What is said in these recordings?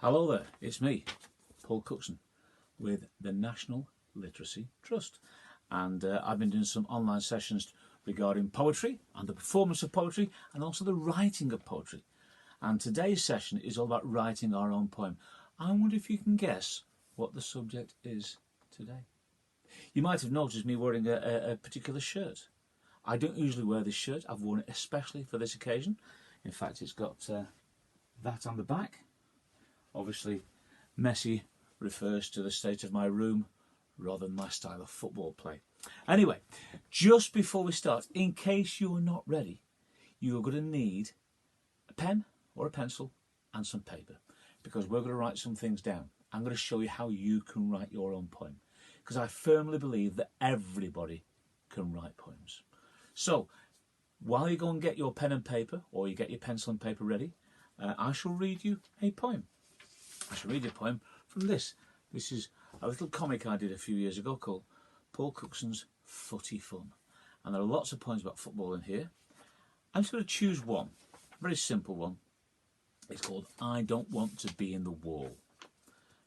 Hello there, it's me, Paul Cookson, with the National Literacy Trust. And I've been doing some online sessions regarding poetry and the performance of poetry and also the writing of poetry. And today's session is all about writing our own poem. I wonder if you can guess what the subject is today. You might have noticed me wearing a particular shirt. I don't usually wear this shirt. I've worn it especially for this occasion. In fact, it's got that on the back. Obviously, messy refers to the state of my room rather than my style of football play. Anyway, just before we start, in case you're not ready, you're going to need a pen or a pencil and some paper, because we're going to write some things down. I'm going to show you how you can write your own poem, because I firmly believe that everybody can write poems. So, while you go and get your pen and paper, or you get your pencil and paper ready, I shall read you a poem. I shall read you a poem from this. This is a little comic I did a few years ago called Paul Cookson's Footy Fun. And there are lots of poems about football in here. I'm just going to choose one, a very simple one. It's called I Don't Want to Be in the Wall.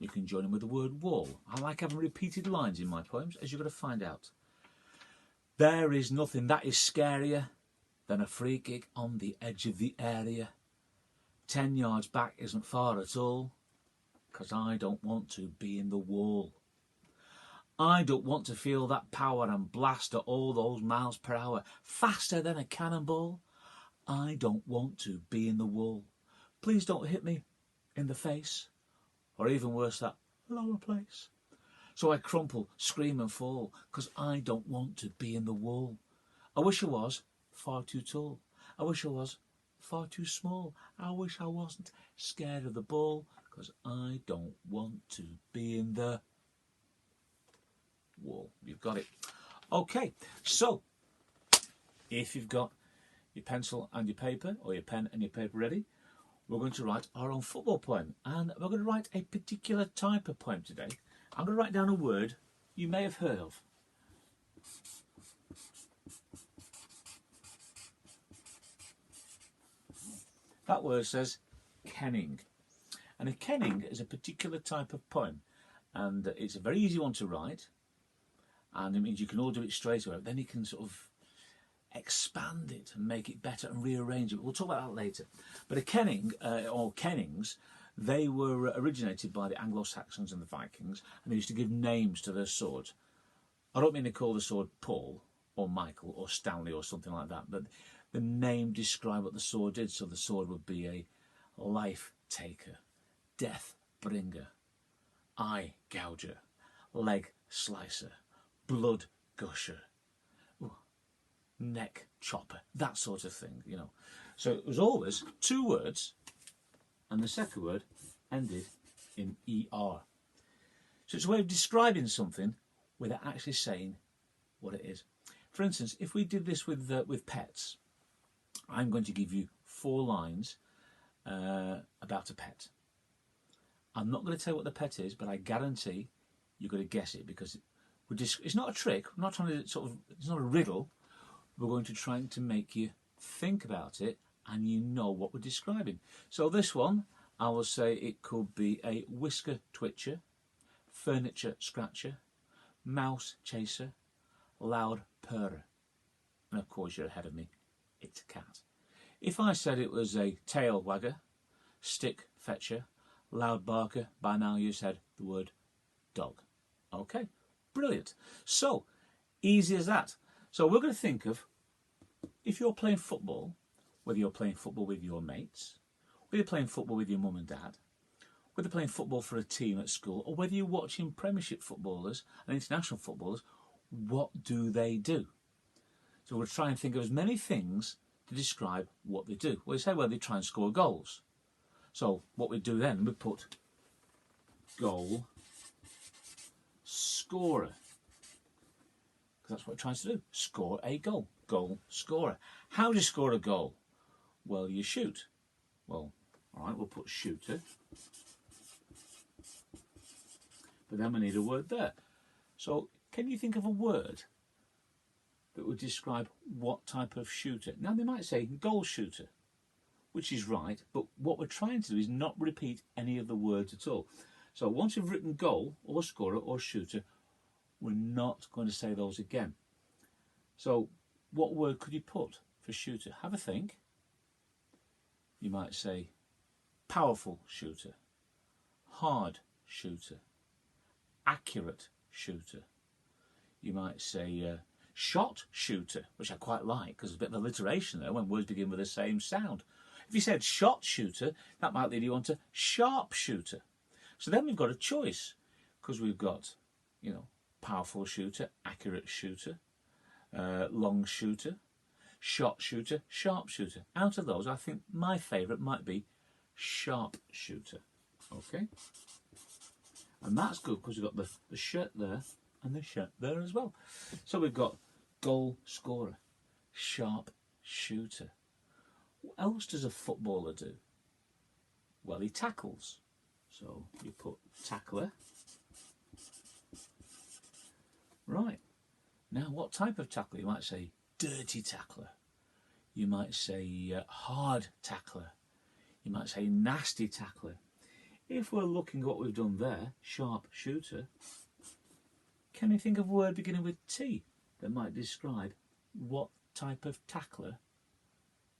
You can join in with the word wall. I like having repeated lines in my poems, as you're going to find out. There is nothing that is scarier than a free kick on the edge of the area. 10 yards back isn't far at all, 'cause I don't want to be in the wall. I don't want to feel that power and blast at all those miles per hour, faster than a cannonball. I don't want to be in the wall. Please don't hit me in the face, or even worse, that lower place. So I crumple, scream and fall, 'cause I don't want to be in the wall. I wish I was far too tall. I wish I was far too small. I wish I wasn't scared of the ball, 'cause I don't want to be in the wall. You've got it. Okay, so if you've got your pencil and your paper, or your pen and your paper ready, we're going to write our own football poem. And we're going to write a particular type of poem today. I'm going to write down a word you may have heard of. That word says kenning. And a kenning is a particular type of poem. And it's a very easy one to write. And it means you can all do it straight away. Then you can sort of expand it and make it better and rearrange it. We'll talk about that later. But a kenning, or kennings, they were originated by the Anglo-Saxons and the Vikings, and they used to give names to their swords. I don't mean to call the sword Paul or Michael or Stanley or something like that, but the name described what the sword did. So the sword would be a life taker, death bringer, eye gouger, leg slicer, blood gusher, neck chopper, that sort of thing, you know. So it was always two words, and the second word ended in ER. So it's a way of describing something without actually saying what it is. For instance, if we did this with pets, I'm going to give you 4 lines about a pet. I'm not going to tell you what the pet is, but I guarantee you're going to guess it, because it's not a trick. I'm not trying to it's not a riddle. We're going to try to make you think about it and you know what we're describing. So this one, I will say it could be a whisker twitcher, furniture scratcher, mouse chaser, loud purrer. And of course you're ahead of me, it's a cat. If I said it was a tail wagger, stick fetcher, loud barker, by now you said the word dog. Okay, brilliant. So, easy as that. So we're going to think of, if you're playing football, whether you're playing football with your mates, whether you're playing football with your mum and dad, whether you're playing football for a team at school, or whether you're watching Premiership footballers and international footballers, what do they do? So we'll try and think of as many things to describe what they do. Well, you say, well, they try and score goals. So what we do then, we put goal scorer. Because that's what it tries to do, score a goal, goal scorer. How do you score a goal? Well, you shoot. Well, all right, we'll put shooter. But then we need a word there. So can you think of a word that would describe what type of shooter? Now they might say goal shooter. which is right, but what we're trying to do is not repeat any of the words at all. So once we've written goal or scorer or shooter, we're not going to say those again. So what word could you put for shooter? Have a think. You might say powerful shooter, hard shooter, accurate shooter. You might say shot shooter, which I quite like because there's a bit of alliteration there when words begin with the same sound. If you said shot shooter, that might lead you on to sharp shooter. So then we've got a choice because we've got, you know, powerful shooter, accurate shooter, long shooter, shot shooter, sharp shooter. Out of those, I think my favourite might be sharp shooter. Okay? And that's good because we've got the shirt there and the shirt there as well. So we've got goal scorer, sharp shooter. What else does a footballer do? Well, he tackles. So you put tackler. Right. Now, what type of tackler? You might say dirty tackler. You might say hard tackler. You might say nasty tackler. If we're looking at what we've done there, sharp shooter, can you think of a word beginning with T that might describe what type of tackler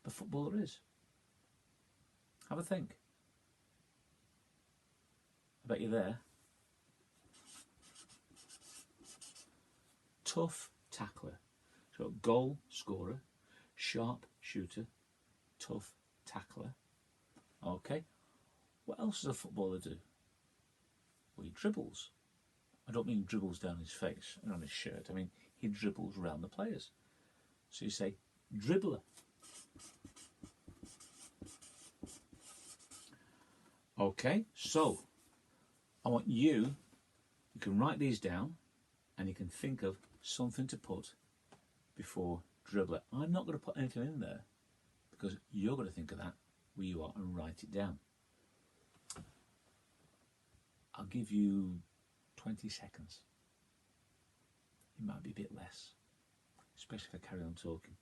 the footballer is? Have a think. I bet you're there. Tough tackler. So goal scorer, sharp shooter, tough tackler. Okay. What else does a footballer do? Well, he dribbles. I don't mean dribbles down his face and on his shirt. I mean he dribbles around the players. So you say dribbler. Okay, so I want you can write these down and you can think of something to put before dribbler. I'm not going to put anything in there because you're going to think of that where you are and write it down. I'll give you 20 seconds. It might be a bit less, especially if I carry on talking.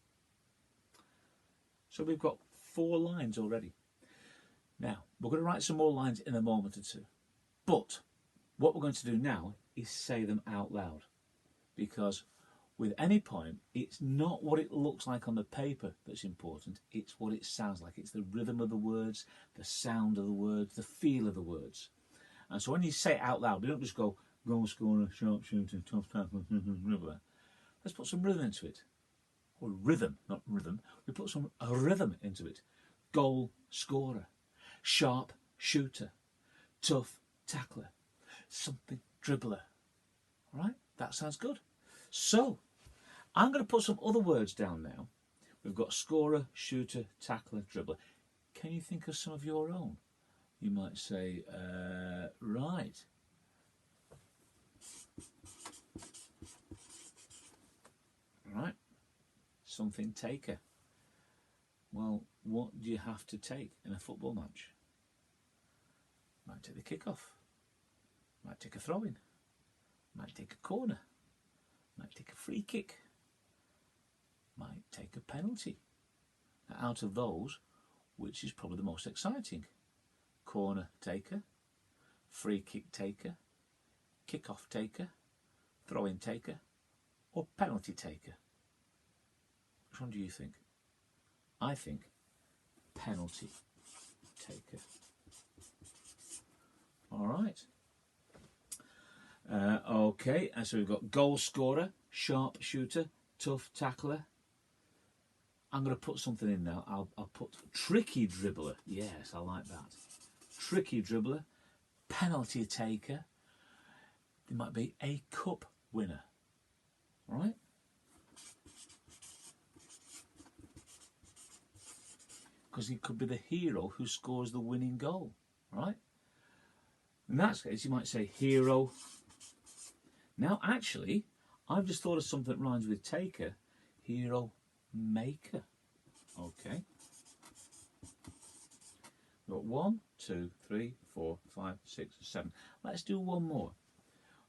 So we've got 4 lines already. Now, we're going to write some more lines in a moment or two. But what we're going to do now is say them out loud. Because with any poem, it's not what it looks like on the paper that's important. It's what it sounds like. It's the rhythm of the words, the sound of the words, the feel of the words. And so when you say it out loud, we don't just go, goal scorer, sharp shooter, tough tackler, let's put some rhythm into it. Or rhythm, not rhythm. We put some rhythm into it. Goal scorer, sharp shooter, tough tackler, something dribbler. All right, that sounds good. So I'm going to put some other words down now. We've got scorer, shooter, tackler, dribbler. Can you think of some of your own? You might say, right. Right. Something taker. Well, what do you have to take in a football match? Might take the kick-off. Might take a throw-in. Might take a corner. Might take a free kick. Might take a penalty. Now, out of those, which is probably the most exciting? Corner taker, free kick taker, kick-off taker, throw-in taker, or penalty taker? Which one do you think? I think penalty taker. All right. Okay, and so we've got goal scorer, sharp shooter, tough tackler. I'm going to put something in now. I'll put tricky dribbler. Yes, I like that. Tricky dribbler, penalty taker. There might be a cup winner. All right. Because he could be the hero who scores the winning goal. Right. In that case, you might say hero. Now, actually, I've just thought of something that rhymes with taker. Hero maker. Okay. We've got 1, 2, 3, 4, 5, 6, 7. Let's do one more.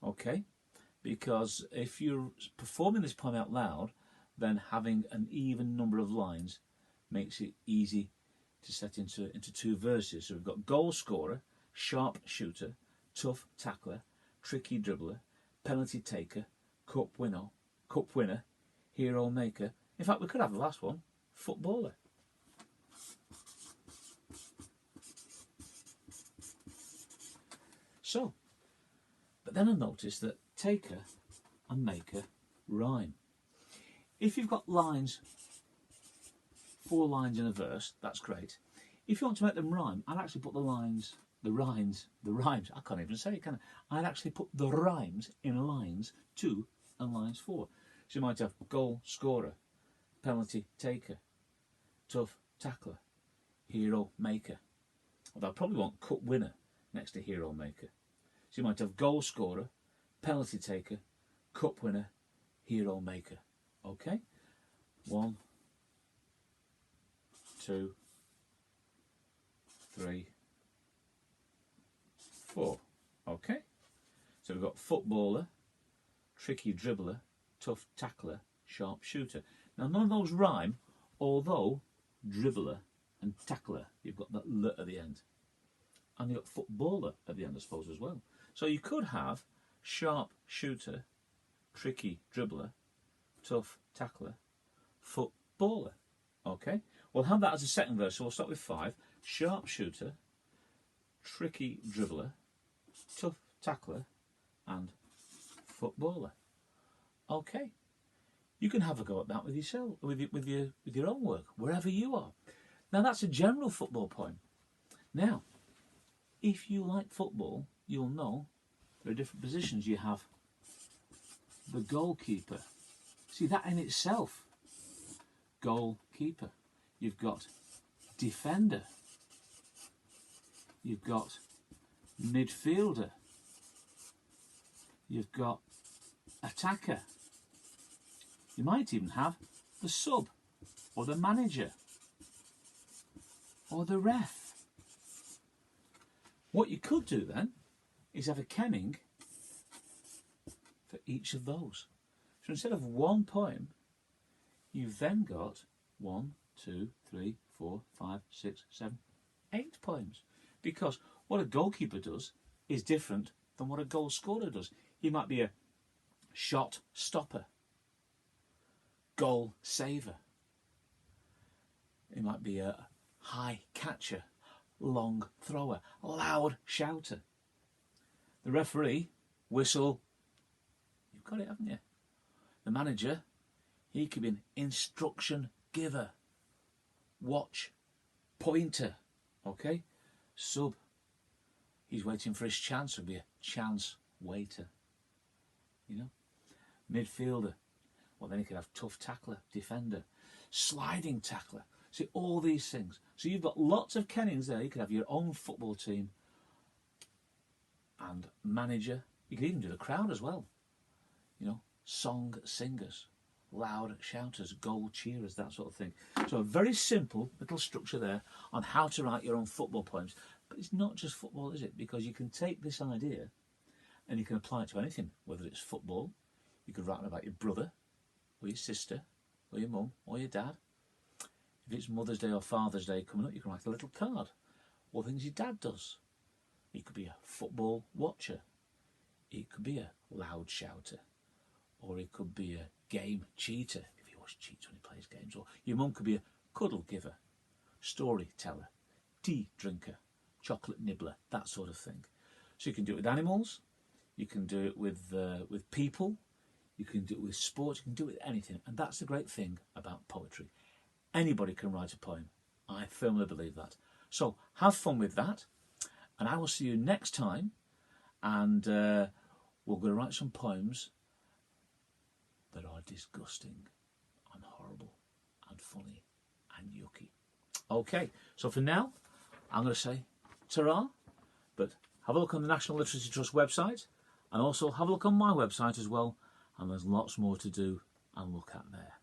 Okay. Because if you're performing this poem out loud, then having an even number of lines makes it easy to set into two verses. So we've got goal scorer, sharp shooter, tough tackler, tricky dribbler, penalty taker, cup winner, hero maker. In fact, we could have the last one, footballer. So, but then I noticed that taker and maker rhyme. If you've got lines, 4 lines in a verse, that's great. If you want to make them rhyme, I'd actually put the rhymes, I can't even say it, can I? I'd actually put the rhymes in lines 2 and lines 4. So you might have goal scorer, penalty taker, tough tackler, hero maker. Although I probably want cup winner next to hero maker. So you might have goal scorer, penalty taker, cup winner, hero maker. Okay? 1, 2, 3, 4. Okay? So we've got footballer, tricky dribbler, tough tackler, sharp shooter. Now none of those rhyme, although dribbler and tackler, you've got that l at the end. And you've got footballer at the end, I suppose, as well. So you could have sharp shooter, tricky dribbler, tough tackler, footballer. Okay? We'll have that as a second verse, so we'll start with 5. Sharp shooter, tricky dribbler, tough tackler, and footballer. Okay? You can have a go at that with yourself, with your own work, wherever you are. Now that's a general football poem. Now, if you like football, you'll know there are different positions. You have the goalkeeper. See, that in itself, goalkeeper. You've got defender. You've got midfielder. You've got attacker. You might even have the sub, or the manager, or the ref. What you could do then is have a kenning for each of those. So instead of one poem, you've then got 1, 2, 3, 4, 5, 6, 7, 8 poems. Because what a goalkeeper does is different than what a goal scorer does. He might be a shot stopper, goal saver. He might be a high catcher, long thrower, loud shouter. The referee, whistle. You've got it, haven't you? The manager, he could be an instruction giver, watch pointer. Okay? Sub, he's waiting for his chance, would be a chance waiter. You know? Midfielder, well then he could have tough tackler, defender, sliding tackler. See, all these things. So you've got lots of kennings there. You could have your own football team and manager. You could even do the crowd as well. You know, song singers, loud shouters, goal cheerers, that sort of thing. So a very simple little structure there on how to write your own football poems. But it's not just football, is it? Because you can take this idea and you can apply it to anything, whether it's football. You could write about your brother or your sister or your mum or your dad. If it's Mother's Day or Father's Day coming up, you can write a little card. Or things your dad does. He could be a football watcher. He could be a loud shouter. Or he could be a game cheater, if he always cheats when he plays games. Or your mum could be a cuddle giver, storyteller, tea drinker, chocolate nibbler, that sort of thing. So you can do it with animals. You can do it with people. You can do it with sports. You can do it with anything. And that's the great thing about poetry. Anybody can write a poem. I firmly believe that. So have fun with that. And I will see you next time. And we're going to write some poems that are disgusting and horrible and funny and yucky. Okay, so for now, I'm going to say ta-ra. But have a look on the National Literacy Trust website. And also have a look on my website as well. And there's lots more to do and look at there.